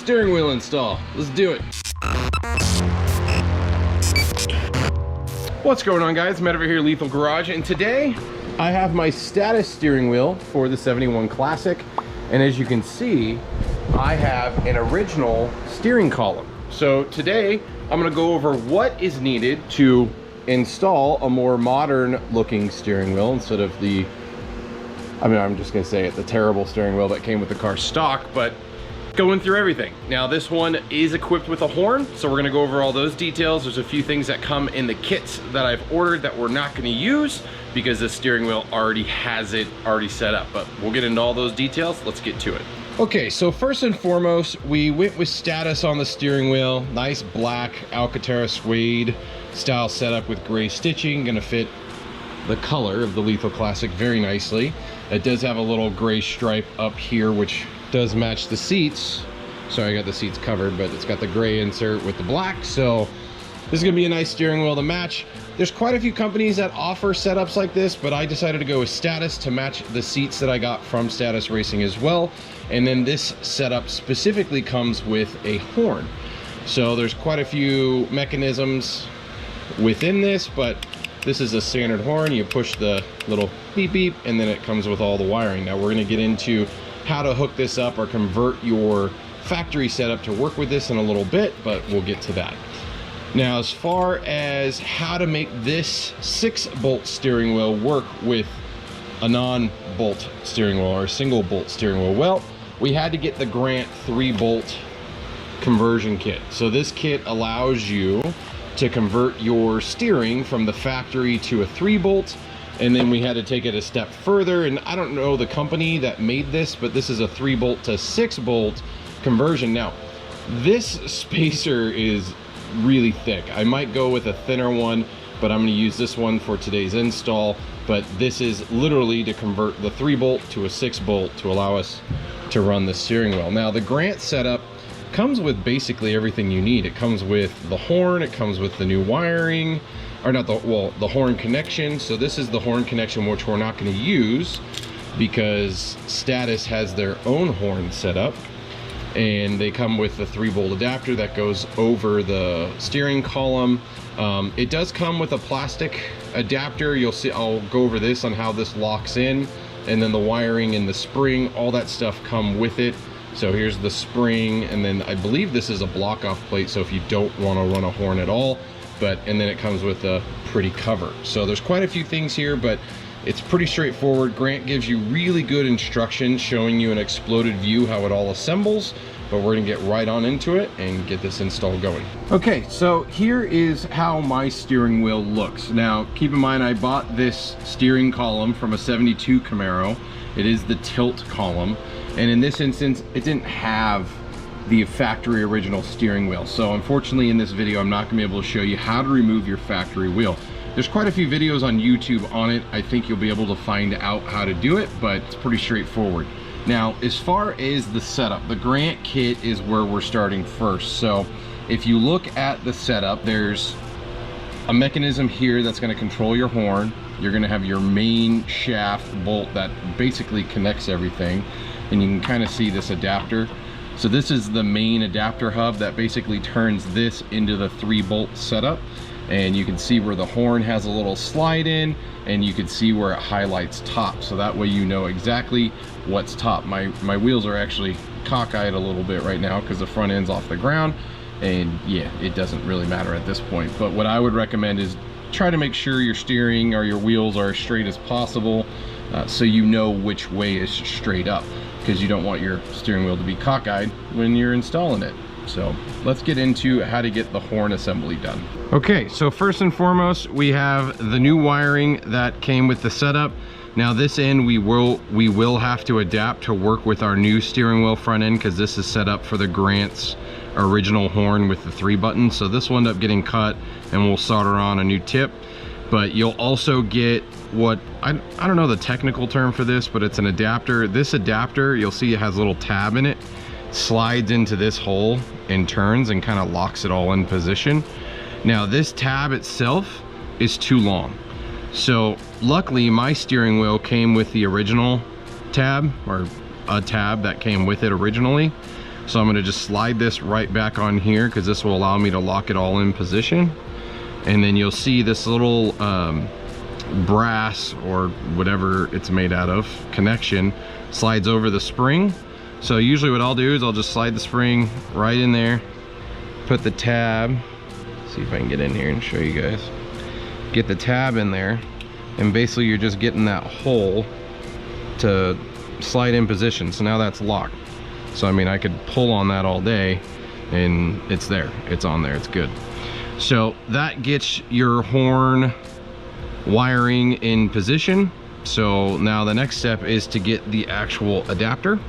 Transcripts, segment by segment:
steering wheel install. Let's do it. What's going on, guys? Matt over here, Lethal Garage, and today I have my status steering wheel for the 71 Classic, and as you can see, I have an original steering column. So today I'm going to go over what is needed to install a more modern looking steering wheel instead of the, I'm just going to say it, the terrible steering wheel that came with the car stock, but going through everything. Now this one is equipped with a horn, so we're going to go over all those details. There's a few things that come in the kits that I've ordered that we're not going to use because the steering wheel already has it set up, but we'll get into all those details. Let's get to it. Okay, so first and foremost, we went with status on the steering wheel. Nice black Alcantara suede style setup with gray stitching, gonna fit the color of the Lethal Classic very nicely. It does have a little gray stripe up here, which does match the seats. Sorry, I got the seats covered, but it's got the gray insert with the black, so this is gonna be a nice steering wheel to match. There's quite a few companies that offer setups like this, but I decided to go with Status to match the seats that I got from Status Racing as well. And then this setup specifically comes with a horn. So there's quite a few mechanisms within this, but this is a standard horn. You push the little beep beep, and then it comes with all the wiring. Now we're gonna get into how to hook this up or convert your factory setup to work with this in a little bit, but we'll get to that. Now, as far as how to make this 6-bolt steering wheel work with a non-bolt steering wheel or a single bolt steering wheel, well, we had to get the Grant 3-bolt conversion kit. So this kit allows you to convert your steering from the factory to a 3-bolt, and then we had to take it a step further, and I don't know the company that made this, but this is a 3-bolt to 6-bolt conversion. Now this spacer is really thick. I might go with a thinner one, but I'm going to use this one for today's install. But this is literally to convert the 3-bolt to a 6-bolt to allow us to run the steering wheel. Now the Grant setup comes with basically everything you need. It comes with the horn, it comes with the new wiring, or not the, well, the horn connection. So this is the horn connection, which we're not going to use because Status has their own horn set up, and they come with the 3-bolt adapter that goes over the steering column. It does come with a plastic adapter. You'll see, I'll go over this on how this locks in, and then the wiring and the spring, all that stuff come with it. So here's the spring, and then I believe this is a block off plate, so if you don't want to run a horn at all, and then it comes with a pretty cover. So there's quite a few things here, but it's pretty straightforward. Grant gives you really good instructions showing you an exploded view how it all assembles, but we're gonna get right on into it and get this install going. Okay, so here is how my steering wheel looks. Now, keep in mind I bought this steering column from a 72 Camaro. It is the tilt column, and in this instance, it didn't have the factory original steering wheel. So unfortunately in this video, I'm not gonna be able to show you how to remove your factory wheel. There's quite a few videos on YouTube on it. I think you'll be able to find out how to do it, but it's pretty straightforward. Now, as far as the setup, the Grant kit is where we're starting first. So if you look at the setup, there's a mechanism here that's gonna control your horn. You're gonna have your main shaft bolt that basically connects everything. And you can kind of see this adapter. So this is the main adapter hub that basically turns this into the 3-bolt setup. And you can see where the horn has a little slide in, and you can see where it highlights top. So that way you know exactly what's top. My wheels are actually cockeyed a little bit right now because the front end's off the ground. And yeah, it doesn't really matter at this point. But what I would recommend is try to make sure your steering or your wheels are as straight as possible, so you know which way is straight up, because you don't want your steering wheel to be cockeyed when you're installing it. So let's get into how to get the horn assembly done. Okay, so first and foremost, we have the new wiring that came with the setup. Now this end we will have to adapt to work with our new steering wheel front end, because this is set up for the Grant's original horn with the 3 buttons. So this will end up getting cut, and we'll solder on a new tip. But you'll also get what I don't know the technical term for this, but it's an adapter. This adapter, you'll see it has a little tab in it, slides into this hole and turns and kind of locks it all in position. Now this tab itself is too long, so luckily my steering wheel came with the original tab, or a tab that came with it originally. So I'm gonna just slide this right back on here because this will allow me to lock it all in position. And then you'll see this little brass or whatever it's made out of connection slides over the spring. So usually what I'll do is I'll just slide the spring right in there, put the tab, see if I can get in here and show you guys, get the tab in there, and basically you're just getting that hole to slide in position. So now that's locked. So I mean, I could pull on that all day and it's there, it's on there, it's good. So that gets your horn wiring in position. So now the next step is to get the actual adapter.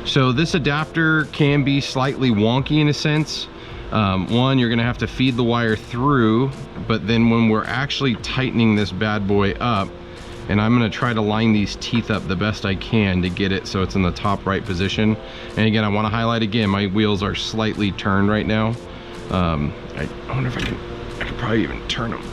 So this adapter can be slightly wonky in a sense. One, you're gonna have to feed the wire through, but then when we're actually tightening this bad boy up, and I'm gonna try to line these teeth up the best I can to get it so it's in the top right position. And again, I wanna highlight again, my wheels are slightly turned right now. I wonder if I could probably even turn them.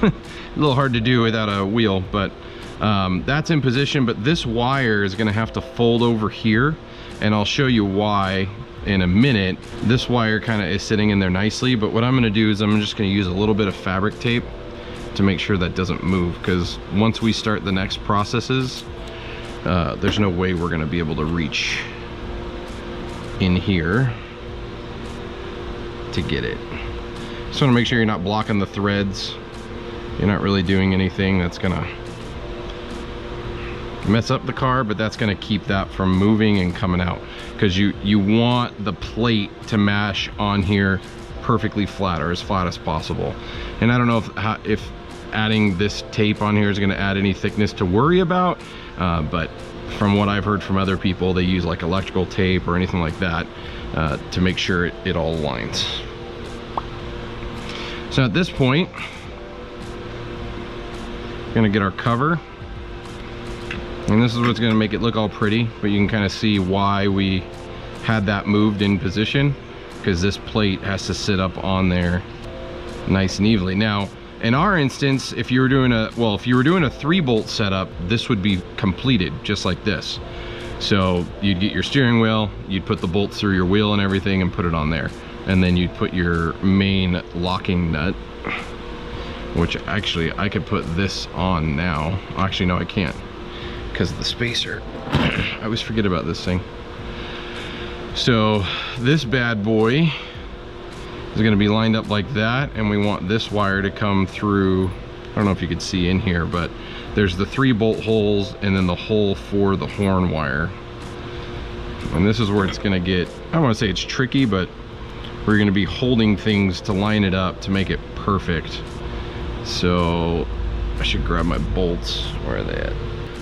A little hard to do without a wheel, but that's in position. But this wire is gonna have to fold over here, and I'll show you why in a minute. This wire kind of is sitting in there nicely, but what I'm gonna do is I'm just gonna use a little bit of fabric tape to make sure that doesn't move, because once we start the next processes, there's no way we're gonna be able to reach in here to get it. Just want to make sure you're not blocking the threads. You're not really doing anything that's gonna mess up the car, but that's gonna keep that from moving and coming out, because you want the plate to mash on here perfectly flat, or as flat as possible. And I don't know if adding this tape on here is gonna add any thickness to worry about, but from what I've heard from other people, they use like electrical tape or anything like that to make sure it all aligns. So at this point, we're gonna get our cover, and this is what's gonna make it look all pretty, but you can kind of see why we had that moved in position, because this plate has to sit up on there nice and evenly. Now, in our instance, if you were doing a 3-bolt setup, this would be completed just like this. So you'd get your steering wheel, you'd put the bolts through your wheel and everything and put it on there. And then you'd put your main locking nut, which actually I could put this on now. Actually, no, I can't, because of the spacer. I always forget about this thing. So this bad boy is gonna be lined up like that, and we want this wire to come through. I don't know if you could see in here, but there's the 3-bolt holes and then the hole for the horn wire. And this is where it's gonna get, I don't wanna say it's tricky, but we're gonna be holding things to line it up to make it perfect. So I should grab my bolts. Where are they at?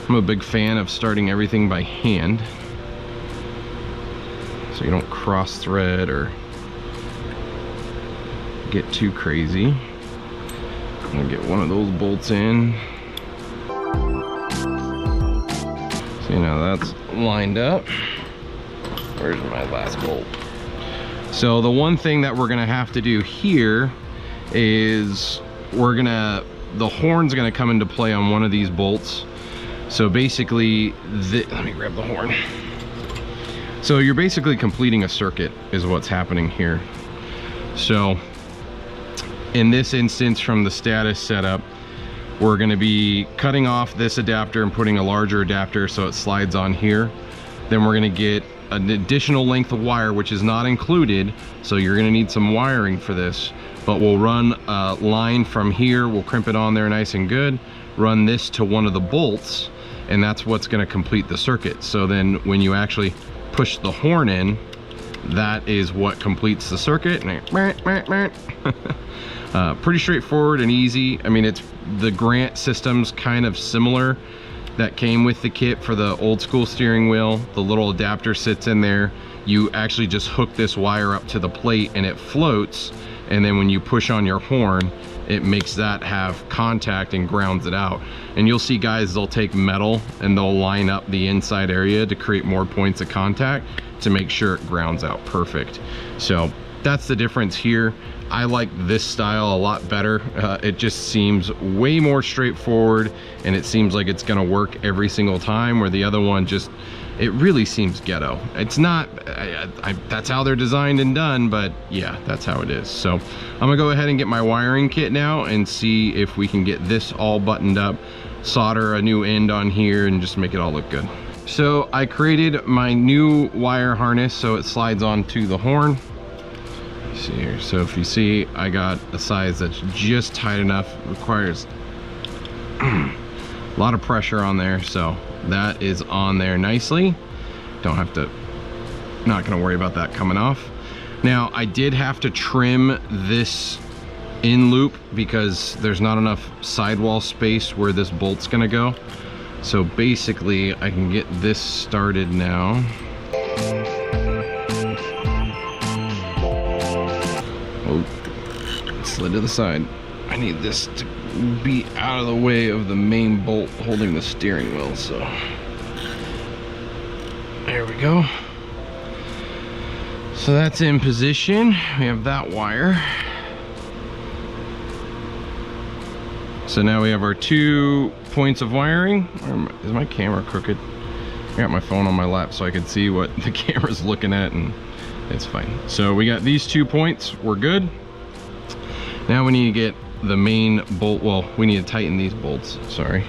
I'm a big fan of starting everything by hand, so you don't cross thread or get too crazy. I'm gonna get one of those bolts in. So now that's lined up. Where's my last bolt? So the one thing that we're gonna have to do here is the horn's gonna come into play on one of these bolts. So basically, let me grab the horn. So you're basically completing a circuit is what's happening here. So in this instance, from the status setup, we're gonna be cutting off this adapter and putting a larger adapter so it slides on here. Then we're gonna get an additional length of wire, which is not included, so you're gonna need some wiring for this, but we'll run a line from here, we'll crimp it on there nice and good, run this to one of the bolts, and that's what's gonna complete the circuit. So then when you actually push the horn in, that is what completes the circuit. Pretty straightforward and easy. I mean, it's the Grant system's kind of similar that came with the kit for the old school steering wheel. The little adapter sits in there. You actually just hook this wire up to the plate and it floats, and then when you push on your horn, it makes that have contact and grounds it out. And you'll see guys, they'll take metal and they'll line up the inside area to create more points of contact to make sure it grounds out perfect. So that's the difference here. I like this style a lot better. It just seems way more straightforward, and it seems like it's gonna work every single time, where the other one just, it really seems ghetto. It's not, that's how they're designed and done, but yeah, that's how it is. So I'm gonna go ahead and get my wiring kit now and see if we can get this all buttoned up, solder a new end on here, and just make it all look good. So I created my new wire harness so it slides onto the horn. Let's see here. So if you see, I got a size that's just tight enough. Requires a lot of pressure on there, so that is on there nicely. Don't have to, not gonna worry about that coming off. Now I did have to trim this in loop because there's not enough sidewall space where this bolt's gonna go. So basically I can get this started now. Oh, it slid to the side. I need this to be out of the way of the main bolt holding the steering wheel, so there we go. So that's in position. We have that wire. So now we have our 2 points of wiring. Is my camera crooked? I got my phone on my lap so I can see what the camera's looking at, and it's fine. So we got these 2 points, we're good. Now we need to get the main bolt, well, we need to tighten these bolts, sorry.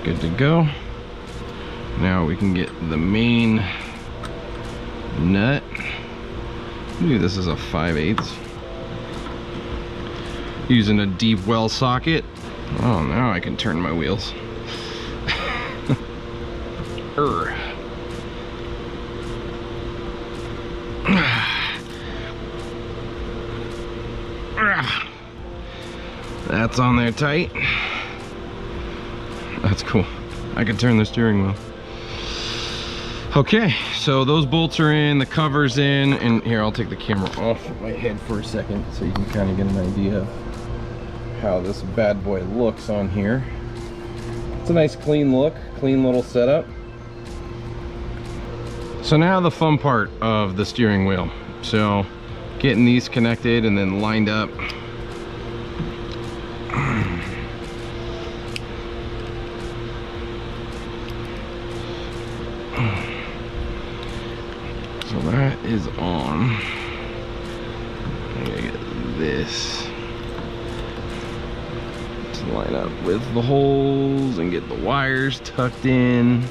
Good to go. Now we can get the main nut. Maybe this is a 5/8. Using a deep well socket. Oh, now I can turn my wheels. That's on there tight. That's cool. I can turn the steering wheel. Okay, so those bolts are in, the cover's in, and here, I'll take the camera off my head for a second so you can kind of get an idea of how this bad boy looks on here. It's a nice clean look, clean little setup. So now the fun part of the steering wheel. So getting these connected and then lined up. So that is on. I gotta get this to line up with the holes and get the wires tucked in.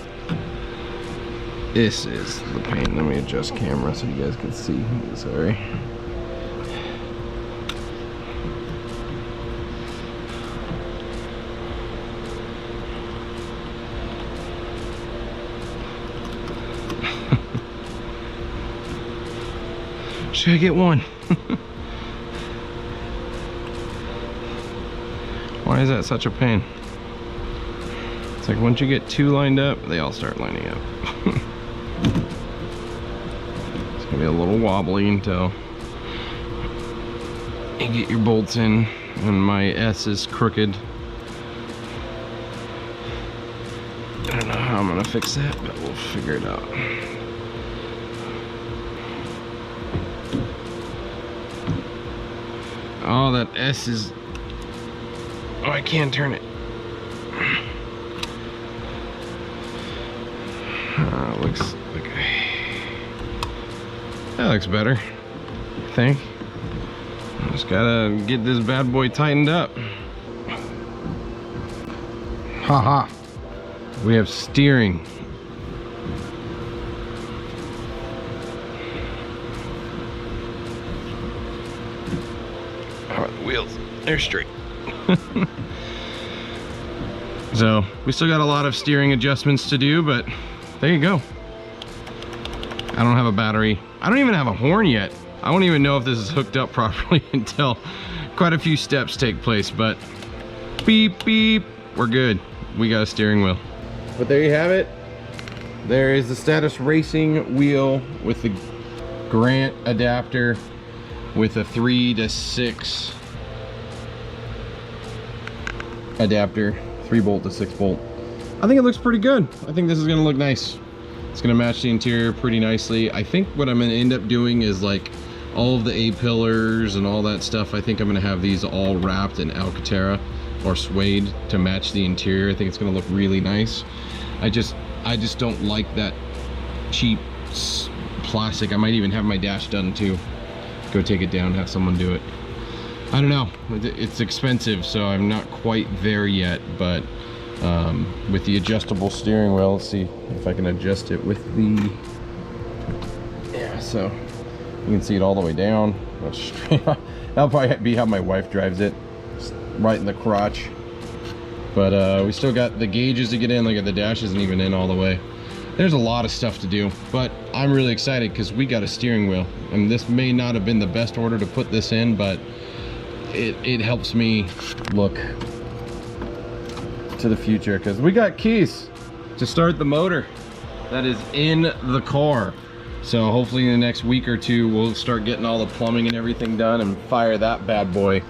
This is the pain. Let me adjust camera so you guys can see. Sorry. Should I get one? Why is that such a pain? It's like once you get 2 lined up, they all start lining up. It's gonna be a little wobbly until you get your bolts in, and my S is crooked. I don't know how I'm gonna fix that, but we'll figure it out. Oh, that S is... Oh, I can't turn it. Looks like... That looks better, I think. Just gotta get this bad boy tightened up. Haha. We have steering. Wheels, they're straight. So we still got a lot of steering adjustments to do, but there you go. I don't have a battery. I don't even have a horn yet. I won't even know if this is hooked up properly until quite a few steps take place, but beep beep, we're good. We got a steering wheel. But there you have it. There is the Status Racing wheel with the Grant adapter with a 3 to 6 adapter, 3 bolt to 6 bolt. I think it looks pretty good. I think this is gonna look nice. It's gonna match the interior pretty nicely. I think what I'm gonna end up doing is like all of the A-pillars and all that stuff. I think I'm gonna have these all wrapped in Alcantara or suede to match the interior. I think it's gonna look really nice. I just don't like that cheap plastic. I might even have my dash done too. Go take it down, have someone do it. I don't know, it's expensive, so I'm not quite there yet, but with the adjustable steering wheel, let's see if I can adjust it with the, yeah, so you can see it all the way down. That'll probably be how my wife drives it, right in the crotch. But we still got the gauges to get in. Look at the dash isn't even in all the way. There's a lot of stuff to do, but I'm really excited because we got a steering wheel, and this may not have been the best order to put this in, but it helps me look to the future because we got keys to start the motor that is in the car. So hopefully in the next week or two we'll start getting all the plumbing and everything done and fire that bad boy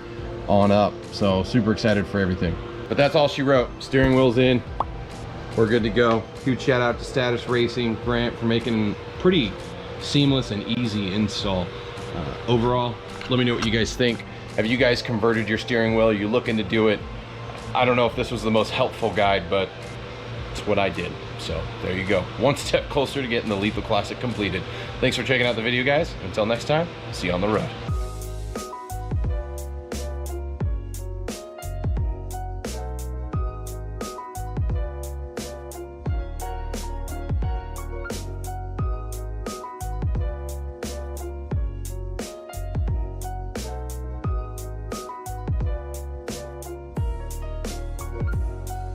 on up. So super excited for everything. But that's all she wrote. Steering wheel's in, we're good to go. Huge shout out to Status Racing, Grant, for making pretty seamless and easy install. Overall, let me know what you guys think. Have you guys converted your steering wheel? Are you looking to do it? I don't know if this was the most helpful guide, but it's what I did. So there you go. One step closer to getting the Lethal Classic completed. Thanks for checking out the video, guys. Until next time, see you on the road.